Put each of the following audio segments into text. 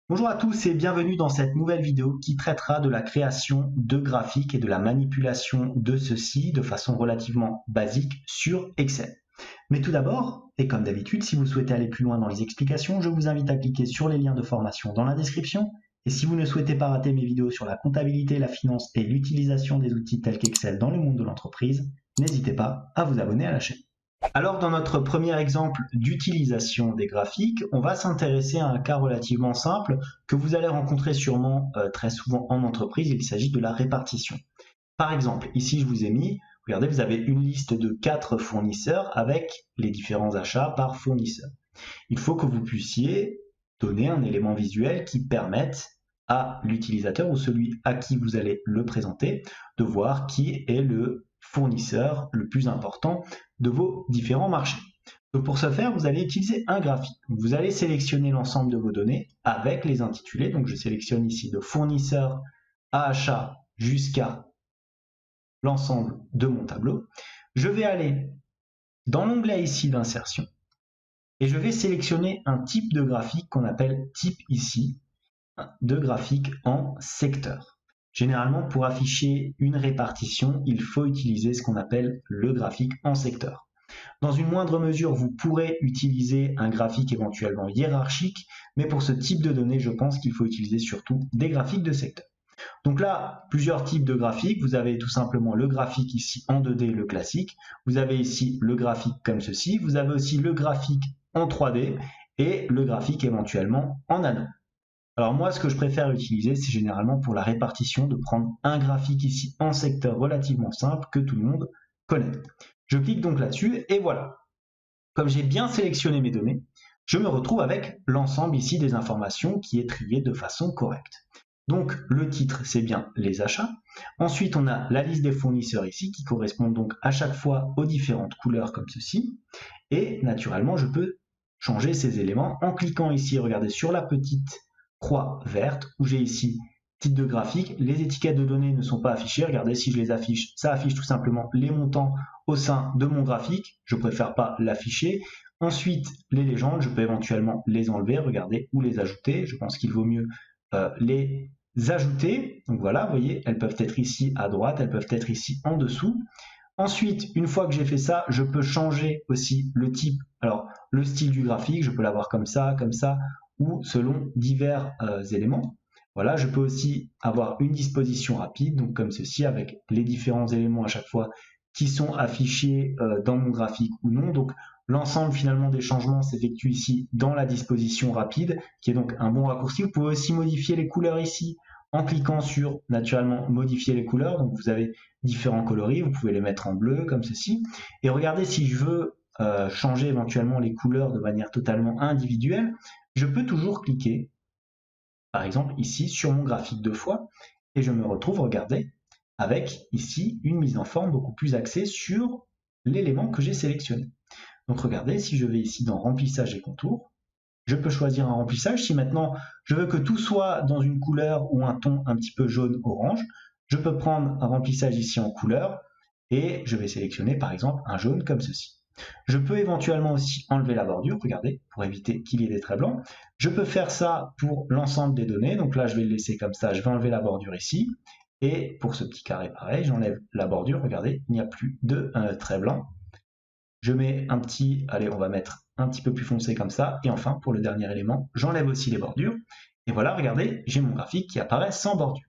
Bonjour à tous et bienvenue dans cette nouvelle vidéo qui traitera de la création de graphiques et de la manipulation de ceux-ci de façon relativement basique sur Excel. Mais tout d'abord, et comme d'habitude, si vous souhaitez aller plus loin dans les explications, je vous invite à cliquer sur les liens de formation dans la description. Et si vous ne souhaitez pas rater mes vidéos sur la comptabilité, la finance et l'utilisation des outils tels qu'Excel dans le monde de l'entreprise, n'hésitez pas à vous abonner à la chaîne. Alors dans notre premier exemple d'utilisation des graphiques, on va s'intéresser à un cas relativement simple que vous allez rencontrer sûrement très souvent en entreprise, il s'agit de la répartition. Par exemple, ici je vous ai mis, regardez, vous avez une liste de 4 fournisseurs avec les différents achats par fournisseur. Il faut que vous puissiez donner un élément visuel qui permette à l'utilisateur ou celui à qui vous allez le présenter de voir qui est le fournisseur le plus important de vos différents marchés. Donc pour ce faire, vous allez utiliser un graphique. Vous allez sélectionner l'ensemble de vos données avec les intitulés. Donc je sélectionne ici de fournisseur à achat jusqu'à l'ensemble de mon tableau. Je vais aller dans l'onglet ici d'insertion et je vais sélectionner un type de graphique qu'on appelle type ici, de graphique en secteur. Généralement, pour afficher une répartition, il faut utiliser ce qu'on appelle le graphique en secteur. Dans une moindre mesure, vous pourrez utiliser un graphique éventuellement hiérarchique, mais pour ce type de données, je pense qu'il faut utiliser surtout des graphiques de secteur. Donc là, plusieurs types de graphiques. Vous avez tout simplement le graphique ici en 2D, le classique. Vous avez ici le graphique comme ceci. Vous avez aussi le graphique en 3D et le graphique éventuellement en anneau. Alors moi, ce que je préfère utiliser, c'est généralement pour la répartition de prendre un graphique ici en secteur relativement simple que tout le monde connaît. Je clique donc là-dessus et voilà. Comme j'ai bien sélectionné mes données, je me retrouve avec l'ensemble ici des informations qui est trié de façon correcte. Donc le titre, c'est bien les achats. Ensuite, on a la liste des fournisseurs ici qui correspond donc à chaque fois aux différentes couleurs comme ceci. Et naturellement, je peux changer ces éléments en cliquant ici, regardez, sur la petite croix verte où j'ai ici titre de graphique. Les étiquettes de données ne sont pas affichées. Regardez, si je les affiche, ça affiche tout simplement les montants au sein de mon graphique. Je préfère pas l'afficher. Ensuite, les légendes, je peux éventuellement les enlever, regardez, ou les ajouter. Je pense qu'il vaut mieux les ajouter. Donc voilà, vous voyez, elles peuvent être ici à droite, elles peuvent être ici en dessous. Ensuite, une fois que j'ai fait ça, je peux changer aussi le type, alors le style du graphique, je peux l'avoir comme ça, ou selon divers éléments. Voilà, je peux aussi avoir une disposition rapide, donc comme ceci, avec les différents éléments à chaque fois qui sont affichés dans mon graphique ou non. Donc l'ensemble finalement des changements s'effectue ici dans la disposition rapide, qui est donc un bon raccourci. Vous pouvez aussi modifier les couleurs ici en cliquant sur naturellement modifier les couleurs. Donc vous avez différents coloris, vous pouvez les mettre en bleu comme ceci. Et regardez, si je veux changer éventuellement les couleurs de manière totalement individuelle, je peux toujours cliquer, par exemple ici, sur mon graphique 2 fois, et je me retrouve, regardez, avec ici une mise en forme beaucoup plus axée sur l'élément que j'ai sélectionné. Donc regardez, si je vais ici dans remplissage et contours, je peux choisir un remplissage. Si maintenant je veux que tout soit dans une couleur ou un ton un petit peu jaune-orange, je peux prendre un remplissage ici en couleur et je vais sélectionner par exemple un jaune comme ceci. Je peux éventuellement aussi enlever la bordure, regardez, pour éviter qu'il y ait des traits blancs. Je peux faire ça pour l'ensemble des données, donc là je vais le laisser comme ça, je vais enlever la bordure ici. Et pour ce petit carré pareil, j'enlève la bordure, regardez, il n'y a plus de trait blanc. Je mets un petit, allez, on va mettre un petit peu plus foncé comme ça. Et enfin, pour le dernier élément, j'enlève aussi les bordures. Et voilà, regardez, j'ai mon graphique qui apparaît sans bordure.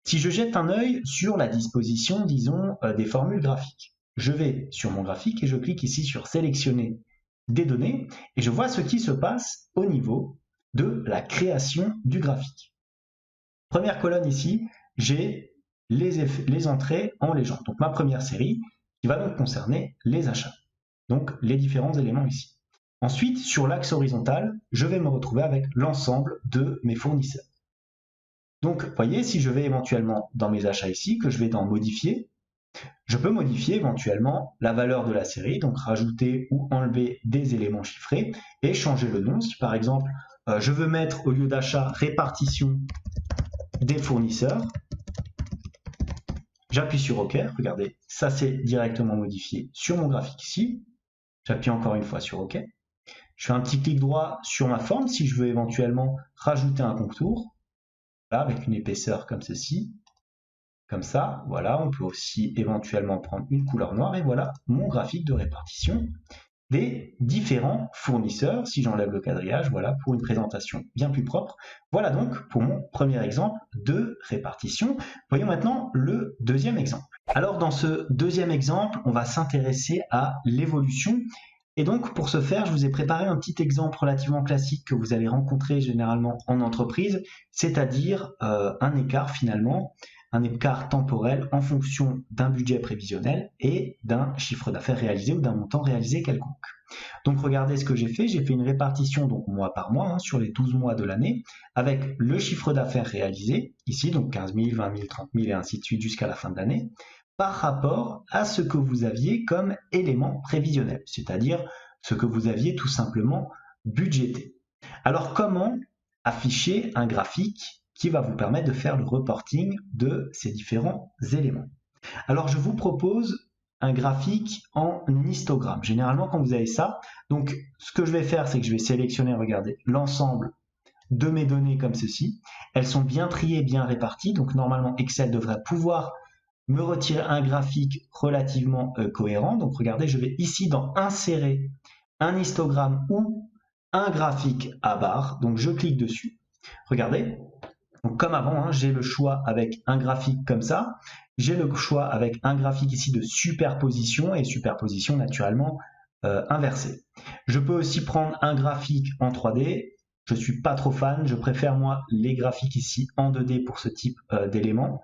Si je jette un œil sur la disposition, disons, des formules graphiques, je vais sur mon graphique et je clique ici sur sélectionner des données et je vois ce qui se passe au niveau de la création du graphique. Première colonne ici, j'ai les entrées en légende. Donc ma première série qui va donc concerner les achats. Donc les différents éléments ici. Ensuite, sur l'axe horizontal, je vais me retrouver avec l'ensemble de mes fournisseurs. Donc, vous voyez, si je vais éventuellement dans mes achats ici, que je vais dans modifier, je peux modifier éventuellement la valeur de la série, donc rajouter ou enlever des éléments chiffrés et changer le nom. Si par exemple, je veux mettre au lieu d'achat répartition des fournisseurs, j'appuie sur OK, regardez, ça c'est directement modifié sur mon graphique ici. J'appuie encore une fois sur OK. Je fais un petit clic droit sur ma forme si je veux éventuellement rajouter un contour, là, avec une épaisseur comme ceci, comme ça. Voilà, on peut aussi éventuellement prendre une couleur noire et voilà mon graphique de répartition des différents fournisseurs. Si j'enlève le quadrillage, voilà, pour une présentation bien plus propre. Voilà donc pour mon premier exemple de répartition. Voyons maintenant le deuxième exemple. Alors dans ce deuxième exemple, on va s'intéresser à l'évolution. Et donc pour ce faire, je vous ai préparé un petit exemple relativement classique que vous allez rencontrer généralement en entreprise, c'est-à-dire un écart finalement, un écart temporel en fonction d'un budget prévisionnel et d'un chiffre d'affaires réalisé ou d'un montant réalisé quelconque. Donc regardez ce que j'ai fait une répartition donc mois par mois sur les 12 mois de l'année avec le chiffre d'affaires réalisé, ici donc 15 000, 20 000, 30 000 et ainsi de suite jusqu'à la fin de l'année, par rapport à ce que vous aviez comme élément prévisionnel, c'est-à-dire ce que vous aviez tout simplement budgété. Alors comment afficher un graphique qui va vous permettre de faire le reporting de ces différents éléments? Alors je vous propose un graphique en histogramme. Généralement quand vous avez ça, donc ce que je vais faire c'est que je vais sélectionner, regardez, l'ensemble de mes données comme ceci. Elles sont bien triées, bien réparties, donc normalement Excel devrait pouvoir me retirer un graphique relativement cohérent. Donc regardez, je vais ici dans insérer un histogramme ou un graphique à barre. Donc je clique dessus. Regardez, donc comme avant, j'ai le choix avec un graphique comme ça. J'ai le choix avec un graphique ici de superposition et superposition naturellement inversée. Je peux aussi prendre un graphique en 3D. Je ne suis pas trop fan. Je préfère moi les graphiques ici en 2D pour ce type d'éléments.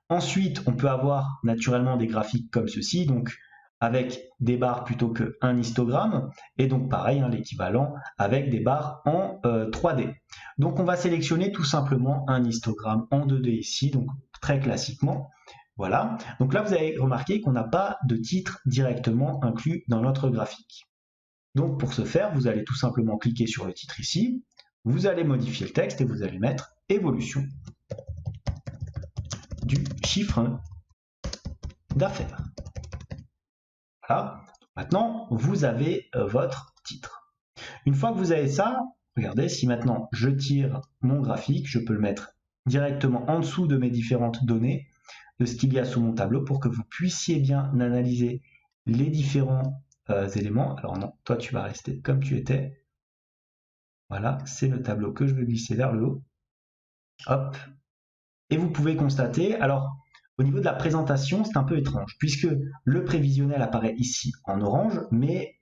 Ensuite, on peut avoir naturellement des graphiques comme ceci, donc avec des barres plutôt qu'un histogramme, et donc pareil, l'équivalent avec des barres en 3D. Donc on va sélectionner tout simplement un histogramme en 2D ici, donc très classiquement. Voilà, donc là vous avez remarqué qu'on n'a pas de titre directement inclus dans notre graphique. Donc pour ce faire, vous allez tout simplement cliquer sur le titre ici, vous allez modifier le texte et vous allez mettre évolution du chiffre d'affaires. Voilà. Maintenant, vous avez votre titre. Une fois que vous avez ça, regardez, si maintenant je tire mon graphique, je peux le mettre directement en dessous de mes différentes données, de ce qu'il y a sous mon tableau, pour que vous puissiez bien analyser les différents éléments. Alors non, toi tu vas rester comme tu étais. Voilà, c'est le tableau que je vais glisser vers le haut. Hop. Et vous pouvez constater, alors au niveau de la présentation, c'est un peu étrange, puisque le prévisionnel apparaît ici en orange, mais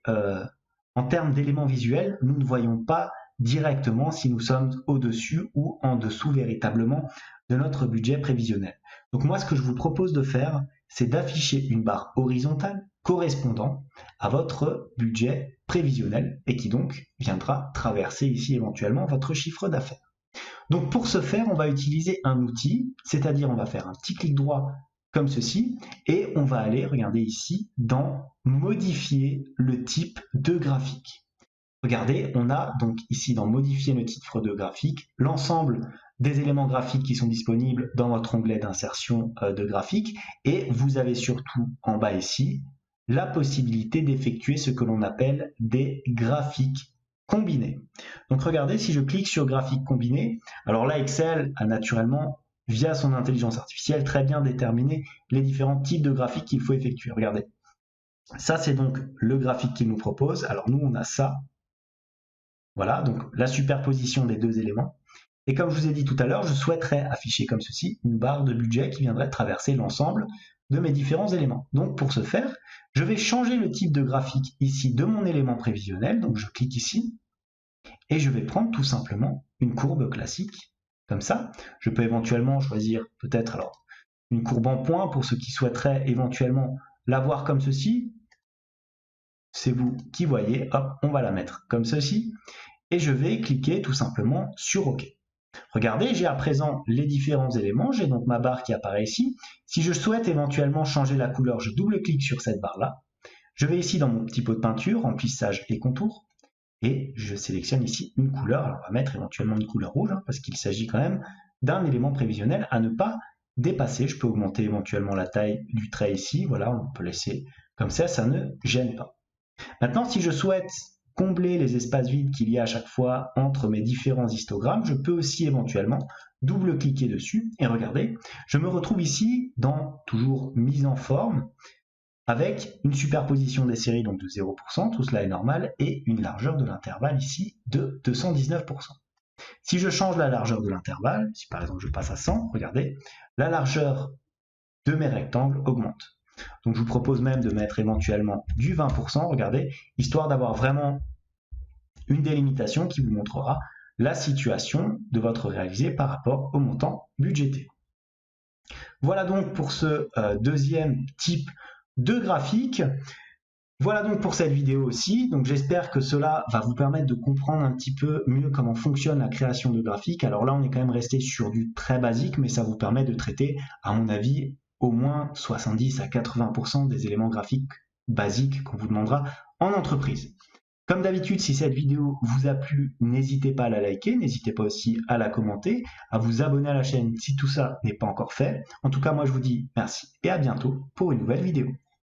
en termes d'éléments visuels, nous ne voyons pas directement si nous sommes au-dessus ou en dessous véritablement de notre budget prévisionnel. Donc moi, ce que je vous propose de faire, c'est d'afficher une barre horizontale correspondant à votre budget prévisionnel et qui donc viendra traverser ici éventuellement votre chiffre d'affaires. Donc pour ce faire, on va utiliser un outil, c'est-à-dire on va faire un petit clic droit comme ceci, et on va aller, regardez ici, dans modifier le type de graphique. Regardez, on a donc ici dans modifier le titre de graphique, l'ensemble des éléments graphiques qui sont disponibles dans votre onglet d'insertion de graphique, et vous avez surtout en bas ici, la possibilité d'effectuer ce que l'on appelle des graphiques combinés. Donc regardez, si je clique sur graphique combiné, alors là Excel a naturellement, via son intelligence artificielle, très bien déterminé les différents types de graphiques qu'il faut effectuer. Regardez, ça c'est donc le graphique qu'il nous propose. Alors nous on a ça, voilà, donc la superposition des deux éléments. Et comme je vous ai dit tout à l'heure, je souhaiterais afficher comme ceci une barre de budget qui viendrait traverser l'ensemble de mes différents éléments. Donc pour ce faire, je vais changer le type de graphique ici de mon élément prévisionnel, donc je clique ici, et je vais prendre tout simplement une courbe classique, comme ça. Je peux éventuellement choisir peut-être alors une courbe en point pour ceux qui souhaiteraient éventuellement la voir comme ceci. C'est vous qui voyez, hop, on va la mettre comme ceci, et je vais cliquer tout simplement sur OK. Regardez, j'ai à présent les différents éléments, j'ai donc ma barre qui apparaît ici. Si je souhaite éventuellement changer la couleur, je double-clique sur cette barre-là. Je vais ici dans mon petit pot de peinture, remplissage et contour, et je sélectionne ici une couleur. Alors on va mettre éventuellement une couleur rouge, parce qu'il s'agit quand même d'un élément prévisionnel à ne pas dépasser. Je peux augmenter éventuellement la taille du trait ici, voilà, on peut laisser comme ça ne gêne pas. Maintenant, si je souhaite combler les espaces vides qu'il y a à chaque fois entre mes différents histogrammes, je peux aussi éventuellement double-cliquer dessus et regardez, je me retrouve ici dans toujours mise en forme avec une superposition des séries donc de 0%, tout cela est normal, et une largeur de l'intervalle ici de 219%. Si je change la largeur de l'intervalle, si par exemple je passe à 100, regardez, la largeur de mes rectangles augmente. Donc je vous propose même de mettre éventuellement du 20%, regardez, histoire d'avoir vraiment une délimitation qui vous montrera la situation de votre réalisé par rapport au montant budgété. Voilà donc pour ce deuxième type de graphique. Voilà donc pour cette vidéo aussi, donc j'espère que cela va vous permettre de comprendre un petit peu mieux comment fonctionne la création de graphiques. Alors là on est quand même resté sur du très basique, mais ça vous permet de traiter, à mon avis, au moins 70 à 80% des éléments graphiques basiques qu'on vous demandera en entreprise. Comme d'habitude, si cette vidéo vous a plu, n'hésitez pas à la liker, n'hésitez pas aussi à la commenter, à vous abonner à la chaîne si tout ça n'est pas encore fait. En tout cas, moi je vous dis merci et à bientôt pour une nouvelle vidéo.